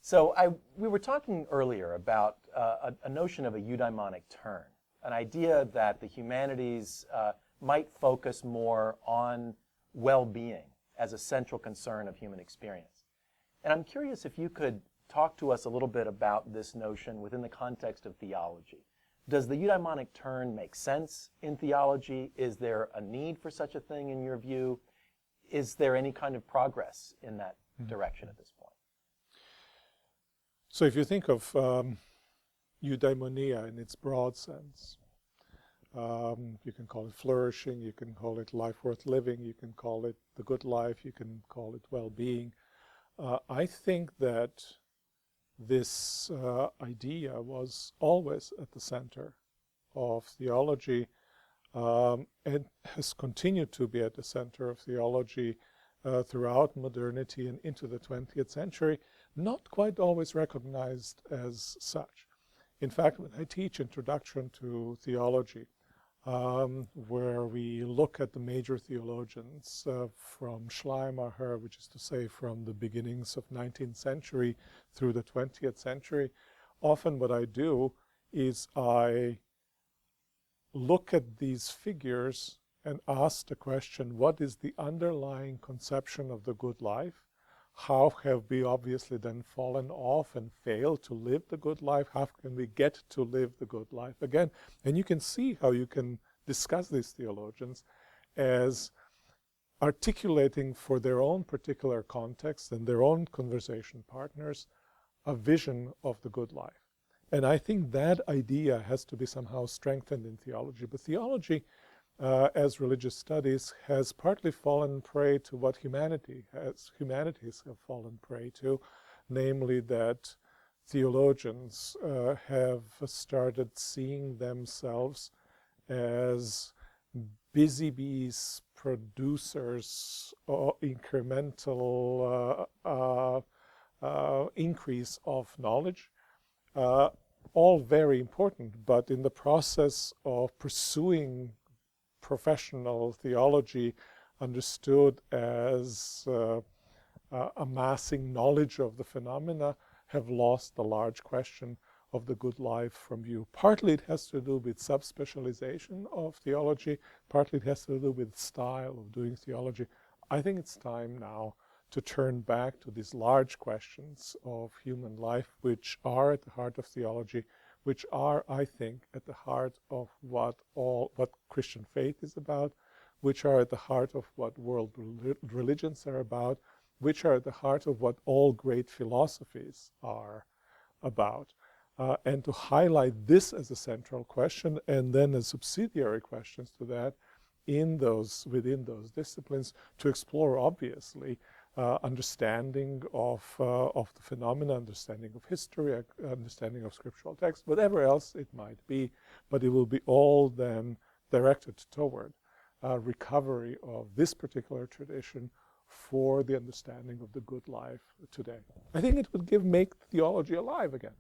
So we were talking earlier about a notion of a eudaimonic turn, an idea that the humanities might focus more on well-being as a central concern of human experience. And I'm curious if you could talk to us a little bit about this notion within the context of theology. Does the eudaimonic turn make sense in theology? Is there a need for such a thing in your view? Is there any kind of progress in that direction at this point? So if you think of eudaimonia in its broad sense, you can call it flourishing, you can call it life worth living, you can call it the good life, you can call it well-being. I think that this idea was always at the center of theology and has continued to be at the center of theology throughout modernity and into the 20th century, not quite always recognized as such. In fact, when I teach Introduction to Theology, where we look at the major theologians from Schleiermacher, which is to say from the beginnings of 19th century through the 20th century, often what I do is I look at these figures and ask the question, what is the underlying conception of the good life? How have we obviously then fallen off and failed to live the good life? How can we get to live the good life again? And you can see how you can discuss these theologians as articulating for their own particular context and their own conversation partners a vision of the good life. And I think that idea has to be somehow strengthened in theology. But theology, as religious studies, has partly fallen prey to what humanities have fallen prey to, namely that theologians have started seeing themselves as busy bees, producers, or incremental increase of knowledge. All very important, but in the process of pursuing professional theology understood as amassing knowledge of the phenomena, have lost the large question of the good life from view. Partly it has to do with subspecialization of theology, partly it has to do with style of doing theology. I think it's time now to turn back to these large questions of human life, which are at the heart of theology, which are, I think, at the heart of what Christian faith is about, which are at the heart of what world religions are about, which are at the heart of what all great philosophies are about. And to highlight this as a central question, and then as subsidiary questions to that within those disciplines, to explore, obviously, understanding of the phenomena, understanding of history, understanding of scriptural text, whatever else it might be, but it will be all then directed toward recovery of this particular tradition for the understanding of the good life today. I think it would make theology alive again.